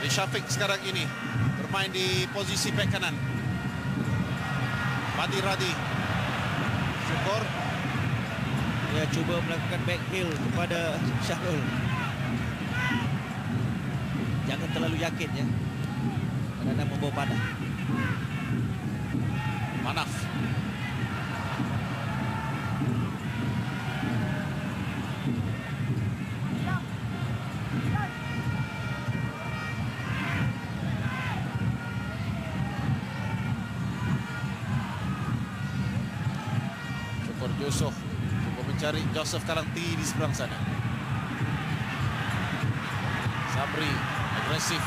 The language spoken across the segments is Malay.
Ali Syafiq sekarang ini bermain di posisi bek kanan. Fadil Radi. Syukur. Dia cuba melakukan back heel kepada Syahrul. Jangan terlalu yakin ya. Kerana membawa panah. Manaf. Syukur Yusof cuba mencari Joseph Kalanti di seberang sana. Sabri agresif,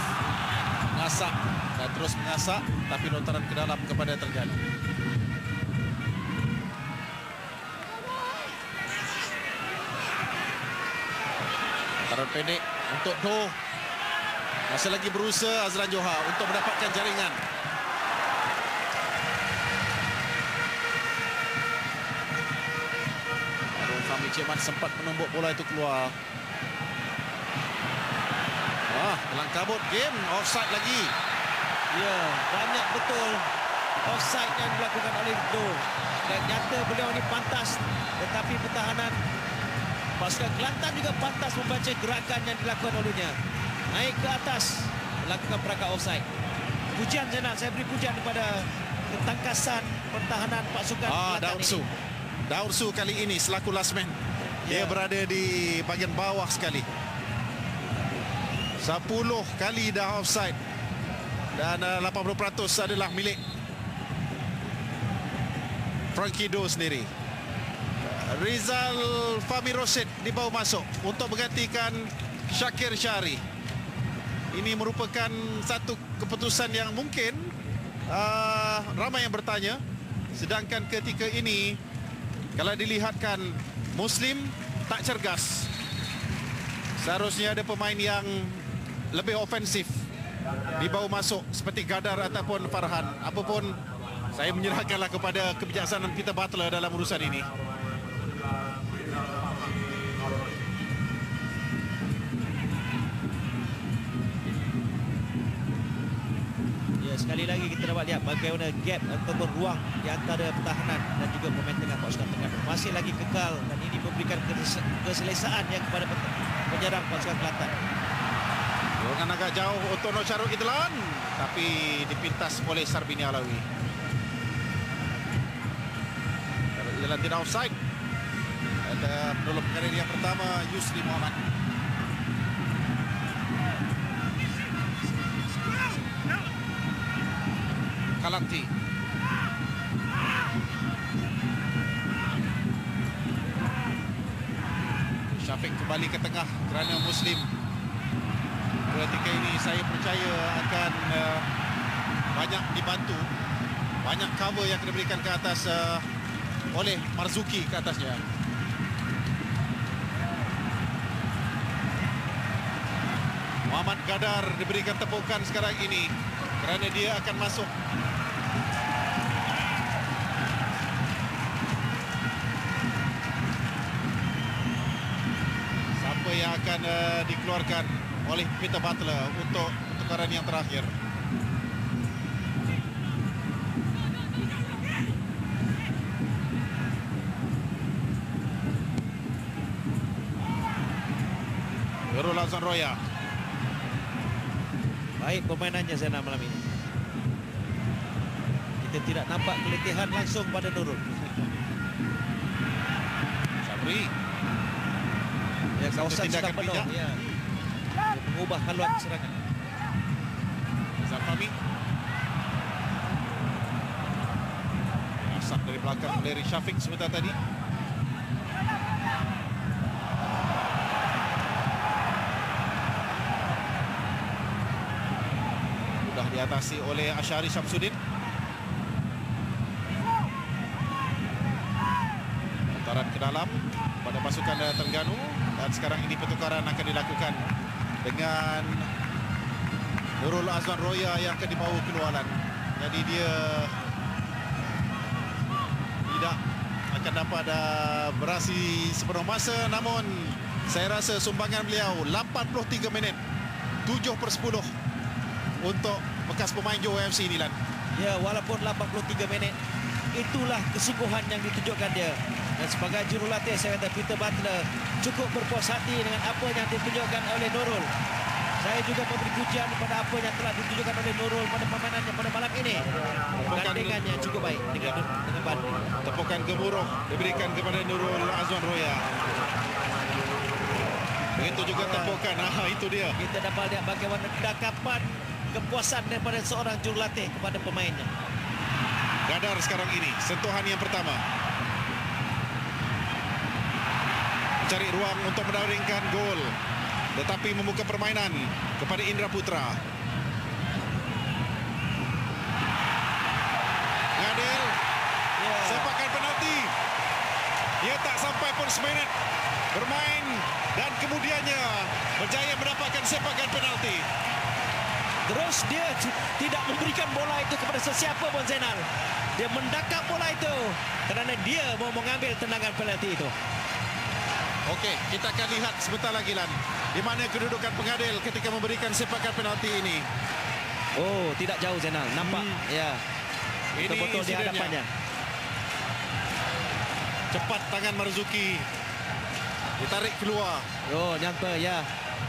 mengasak dan terus mengasak, tapi lontaran ke dalam kepada Terengganu. Lontaran pendek untuk Do. Masih lagi berusaha Azlan Johar untuk mendapatkan jaringan. Fahmi Cik Man sempat menumbuk bola itu keluar. Kelang kabut game, offside lagi. Ya, banyak betul offside yang dilakukan oleh Do. Dan nyata beliau ini pantas, tetapi pertahanan pasukan Kelantan juga pantas membaca gerakan yang dilakukan olehnya. Naik ke atas, melakukan perangkap offside. Pujian Zainal, saya beri pujian kepada ketangkasan pertahanan pasukan Kelantan Daursu. ini. Daursu kali ini selaku last man. Dia berada di bahagian bawah sekali. 10 kali dah offside. Dan 80% adalah milik Frankie Do sendiri. Rizal Fahmi Rosid dibawa masuk untuk menggantikan Syakir Syahri. Ini merupakan satu keputusan yang mungkin ramai yang bertanya. Sedangkan ketika ini, kalau dilihatkan Muslim tak cergas. Seharusnya ada pemain yang lebih ofensif dibawa masuk seperti Gadar ataupun Farhan. Apapun, saya menyerahkanlah kepada kebijaksanaan Peter Butler dalam urusan ini. Ya, sekali lagi kita dapat lihat bagaimana gap ataupun ruang di antara pertahanan dan juga pemain tengah pasukan Terengganu masih lagi kekal, dan ini memberikan keselesaan yang kepada penyerang pasukan Kelantan. Dorongan agak jauh untuk Nur Syarul Idlan, tapi dipintas oleh Sarbini Alawi. Syarul Idlan tidak offside. Ada penolong pengarir yang pertama, Yusri Muhammad. Kalanti. Syafiq kembali ke tengah kerana Muslim. Ketika ini saya percaya akan banyak dibantu. Banyak cover yang akan diberikan ke atas oleh Marzuki ke atasnya. Muhammad Gadar diberikan tepukan sekarang ini kerana dia akan masuk. Siapa yang akan dikeluarkan oleh Peter Butler untuk pertukaran yang terakhir? Nurul Azwan Roya. Baik permainannya Zainal malam ini. Kita tidak nampak keletihan langsung pada Nurul. Sabri. Ya, kawasan sudah tindakan penuh. bijak. Ya. Dia mengubah haluan serangan. Zafami. Masak dari belakang dari Syafiq sebentar tadi. Sudah diatasi oleh Asyari Syamsuddin. Putaran ke dalam pada pasukan Terengganu. Dan sekarang ini pertukaran akan dilakukan dengan Nurul Azwan Roya yang akan dibawa ke luaran. Jadi dia tidak akan dapat beraksi sepenuh masa. Namun saya rasa sumbangan beliau 83 minit 7/10 untuk bekas pemain Johor FC ini, Lan. Ya, walaupun 83 minit, itulah kesungguhan yang ditunjukkan dia. Dan sebagai jurulatih, saya kata Peter Butler cukup berpuas hati dengan apa yang ditunjukkan oleh Nurul. Saya juga memberi pujian kepada apa yang telah ditunjukkan oleh Nurul pada permainannya pada malam ini. Gandingannya cukup baik dengan Badri. Tepukan gemuruh diberikan kepada Nurul Azwan Roya. Begitu juga tepukan. Itu dia. Kita dapat lihat bagaimana dakapan kepuasan daripada seorang jurulatih kepada pemainnya. Gadar sekarang ini, sentuhan yang pertama. Cari ruang untuk mendaringkan gol. Tetapi membuka permainan kepada Indra Putra. Ngadil. Sepakan penalti. Dia tak sampai pun seminit bermain dan kemudiannya berjaya mendapatkan sepakan penalti. Terus dia tidak memberikan bola itu kepada sesiapa pun, Zainal. Dia mendakap bola itu kerana dia mau mengambil tendangan penalti itu. Okey, kita akan lihat sebentar lagi, Lan, di mana kedudukan pengadil ketika memberikan sepakan penalti ini. Oh, tidak jauh, Zainal. Nampak. Ya. Ini betul-betul di hadapannya. Cepat tangan Marzuki. Ditarik keluar. Oh, nyampe, ya.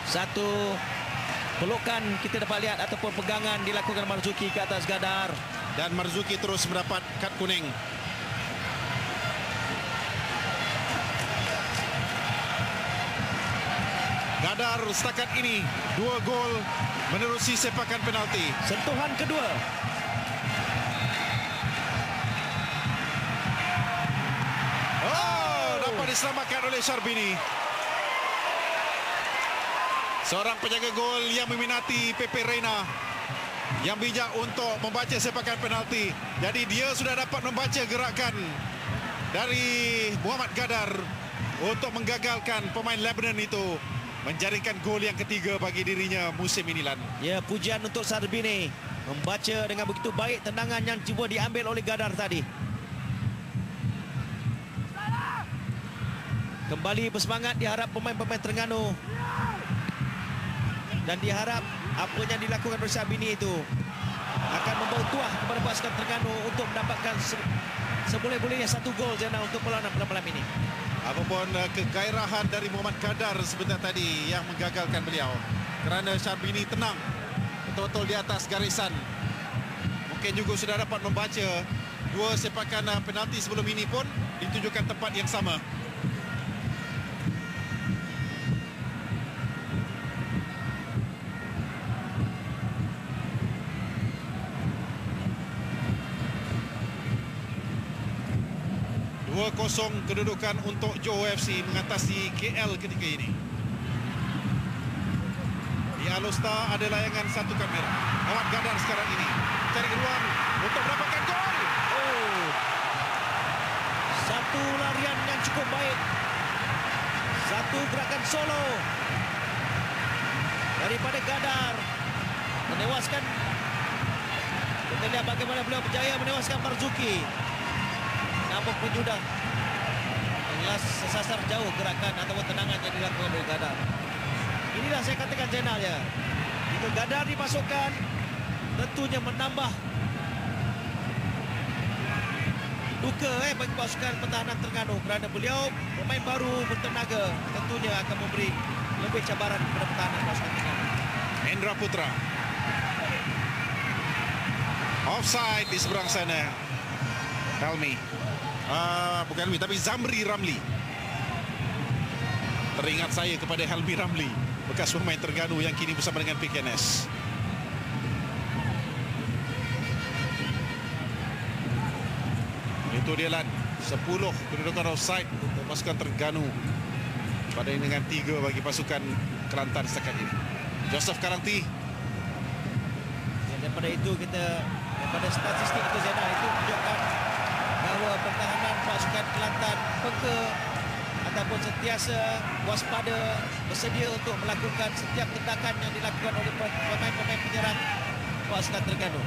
Satu pelukan kita dapat lihat ataupun pegangan dilakukan Marzuki ke atas Gadar. Dan Marzuki terus mendapat kad kuning. Gadar setakat ini 2 gol menerusi sepakan penalti. Sentuhan kedua. Dapat diselamatkan oleh Syarbini. Seorang penjaga gol yang meminati Pepe Reina, yang bijak untuk membaca sepakan penalti. Jadi dia sudah dapat membaca gerakan dari Muhammad Gadar untuk menggagalkan pemain Lebanon itu menjaringkan gol yang ketiga bagi dirinya musim ini, Lan. Ya, pujian untuk Syarbini. Membaca dengan begitu baik tendangan yang cuba diambil oleh Gadar tadi. Kembali bersemangat diharap pemain-pemain Terengganu. Dan diharap apa yang dilakukan oleh Syarbini itu akan membawa tuah kepada pasukan Terengganu untuk mendapatkan seboleh-bolehnya 1 gol Zainal untuk melawan pada malam ini. Apapun kegairahan dari Muhammad Gadar sebentar tadi yang menggagalkan beliau. Kerana Syarbini tenang betul-betul di atas garisan. Mungkin juga sudah dapat membaca 2 sepakan penalti sebelum ini pun ditunjukkan tempat yang sama. Kosong kedudukan untuk Johor FC mengatasi KL ketika ini. Di Alustar ada layangan 1 kad merah. Muhammad Gadar sekarang ini cari ruang untuk mendapatkan gol. Satu larian yang cukup baik. Satu gerakan solo daripada Gadar menewaskan. Kita lihat bagaimana beliau berjaya menewaskan Marzuki. Namun pun sudah sesasar jauh gerakan atau tendangan yang dilakukan oleh Gadar. Inilah saya katakan, Zainal, ya. Jika Gadar dimasukkan, tentunya menambah duka bagi pasukan pertahanan Terengganu kerana beliau pemain baru bertenaga, tentunya akan memberi lebih cabaran kepada pertahanan pasukan Terengganu. Indra Putra. Offside di seberang sana. Helmi. Bukan Helmi, tapi Zamri Ramli. Teringat saya kepada Helmi Ramli, bekas pemain Terengganu yang kini bersama dengan PKNS. Itu dia, Lan. 10 kedudukan offside untuk pasukan Terengganu. Pada dengan 3 bagi pasukan Kelantan setakat ini. Joseph Karangti. Daripada itu daripada statistik itu, Zainal, itu menunjukkan bahawa pertahanan pasukan Kelantan peka ataupun sentiasa waspada, bersedia untuk melakukan setiap tindakan yang dilakukan oleh pemain-pemain penyerang pasukan Terengganu.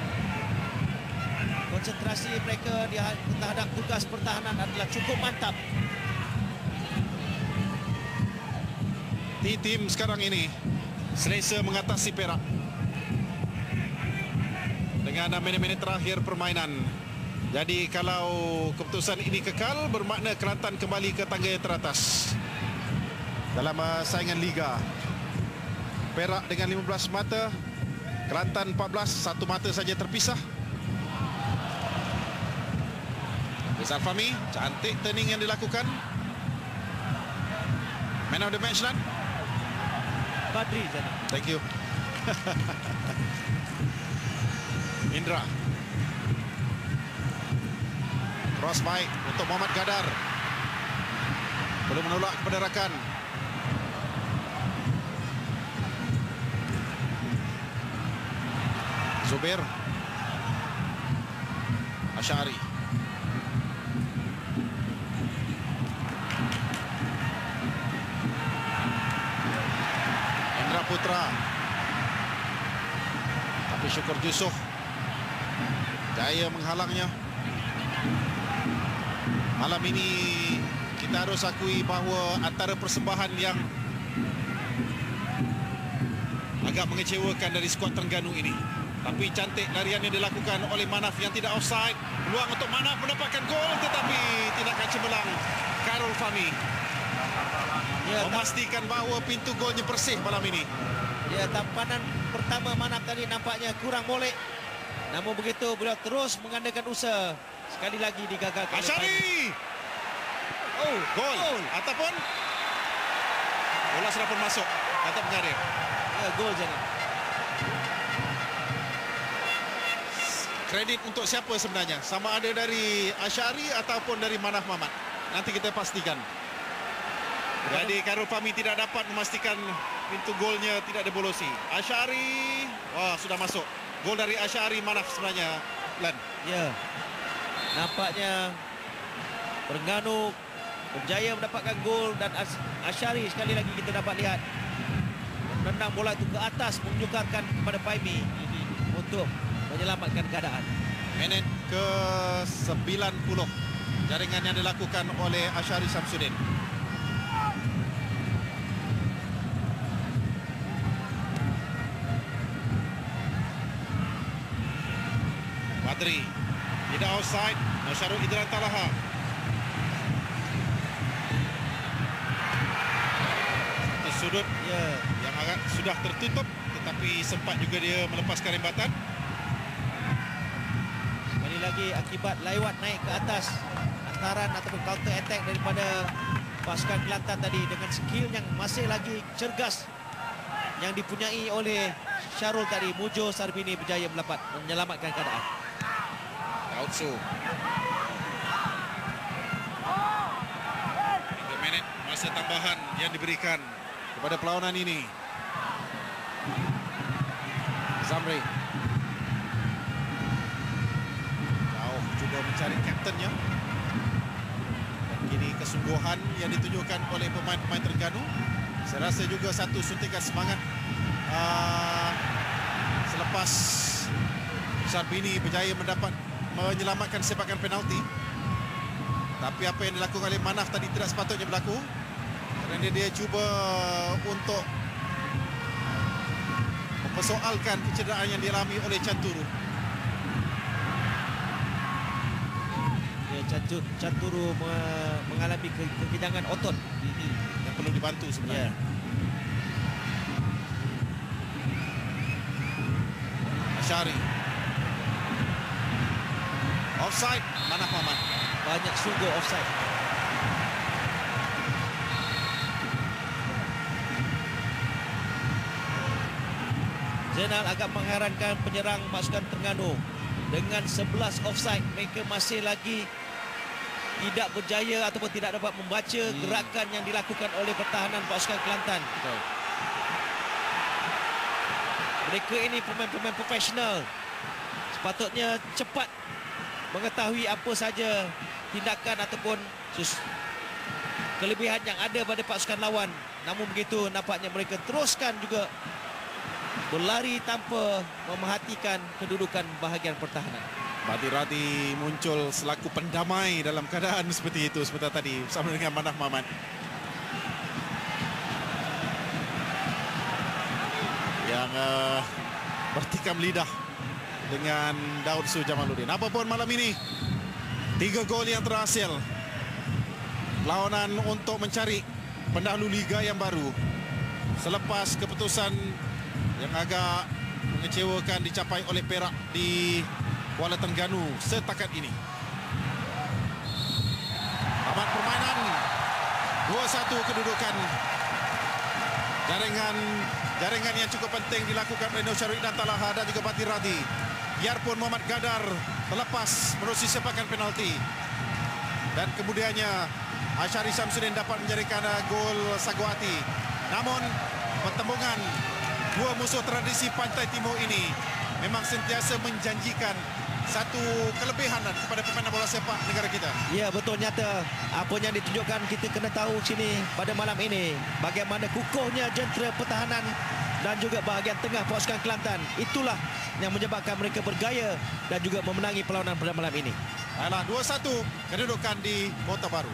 Konsentrasi mereka terhadap tugas pertahanan adalah cukup mantap. Tim sekarang ini selesa mengatasi Perak. dengan minit-minit terakhir permainan. Jadi kalau keputusan ini kekal, bermakna Kelantan kembali ke tangga yang teratas dalam saingan Liga. Perak dengan 15 mata, Kelantan 14, satu mata saja terpisah. Rizal Fahmi, cantik turning yang dilakukan. Man of the match, Lan. Badri jadi. Thank you. Indra. Cross baik untuk Muhammad Gadar. Belum menolak kepada rakan. Zubair. Asyari. Indra Putra. Tapi Syukur Jusuh jaya menghalangnya. Malam ini kita harus akui bahawa antara persembahan yang agak mengecewakan dari skuad Terengganu ini. Tapi cantik larian yang dilakukan oleh Manaf yang tidak offside. Peluang untuk Manaf mendapatkan gol, tetapi tindakan cemerlang Khairul Fahmi memastikan bahawa pintu golnya bersih malam ini. Ya, tampanan pertama Manaf tadi nampaknya kurang molek. Namun begitu beliau terus mengandalkan usaha. Sekali lagi digagalkan. Asyari. Oh, gol. Ataupun bola sudah pun masuk. Kata pengarir. Ya, gol jadi. Kredit untuk siapa sebenarnya? Sama ada dari Asyari ataupun dari Manaf Mamat. Nanti kita pastikan. Jadi Khairul Fahmi tidak dapat memastikan pintu golnya tidak dibolosi. Asyari, wah sudah masuk. Gol dari Asyari Manaf sebenarnya, Len. Ya. Nampaknya Terengganu berjaya mendapatkan gol dan Asyari sekali lagi kita dapat lihat menendang bola itu ke atas menyukarkan kepada Fahmi untuk menyelamatkan keadaan. Minit ke-90 jaringan yang dilakukan oleh Asyari Samsudin. Badri tidak offside. Syarul Idran Talaha. Satu sudut yang agak sudah tertutup, tetapi sempat juga dia melepaskan rembatan. Sekali lagi akibat lewat naik ke atas hantaran ataupun counter attack daripada pasukan Kelantan tadi dengan skill yang masih lagi cergas yang dipunyai oleh Syarul tadi, Mujo Sarbini berjaya menyelamatkan keadaan. Daudsu. 3 minit masa tambahan yang diberikan kepada perlawanan ini. Zamri. Jauh cuba mencari kaptennya. Dan kini kesungguhan yang ditunjukkan oleh pemain-pemain Terengganu. Saya rasa juga satu suntikan semangat selepas Sarbini berjaya menyelamatkan sepakan penalti. Tapi apa yang dilakukan oleh Manaf tadi tidak sepatutnya berlaku, kerana dia cuba untuk mempersoalkan kecederaan yang dialami oleh Canturu. Ya, Canturu mengalami kegidangan otot yang perlu dibantu sebenarnya. Asyari. Offside, Manaf Mamat. Banyak sungguh offside. Zainal agak mengherankan penyerang pasukan Terengganu. Dengan 11 offside, mereka masih lagi tidak berjaya ataupun tidak dapat membaca gerakan yang dilakukan oleh pertahanan pasukan Kelantan. Betul. Mereka ini pemain-pemain profesional. Sepatutnya cepat mengetahui apa saja tindakan ataupun kelebihan yang ada pada pasukan lawan. Namun begitu nampaknya mereka teruskan juga berlari tanpa memerhatikan kedudukan bahagian pertahanan. Badri Radi muncul selaku pendamai dalam keadaan seperti itu sebentar tadi bersama dengan Manaf Mamat. Yang bertikam lidah dengan Daud Su Jamaluddin. Apapun malam ini, 3 gol yang terhasil. Lawanan untuk mencari pendahulu liga yang baru selepas keputusan yang agak mengecewakan dicapai oleh Perak di Kuala Terengganu setakat ini. Tamat permainan, 2-1 kedudukan. Jaringan yang cukup penting dilakukan oleh Nur Syarif dan Talaha dan juga Batir Radi. Biarpun Muhammad Gadar terlepas menerusi sepakan penalti. Dan kemudiannya Asyari Syamsuddin dapat menjadikan gol Saguati. Namun pertembungan dua musuh tradisi Pantai Timur ini memang sentiasa menjanjikan satu kelebihan kepada pemain bola sepak negara kita. Ya, betul, nyata. Apa yang ditunjukkan, kita kena tahu sini pada malam ini bagaimana kukuhnya jentera pertahanan dan juga bahagian tengah pasukan Kelantan. Itulah yang menyebabkan mereka bergaya dan juga memenangi perlawanan pada malam ini. Baiklah, 2-1 kedudukan di Kota Baru.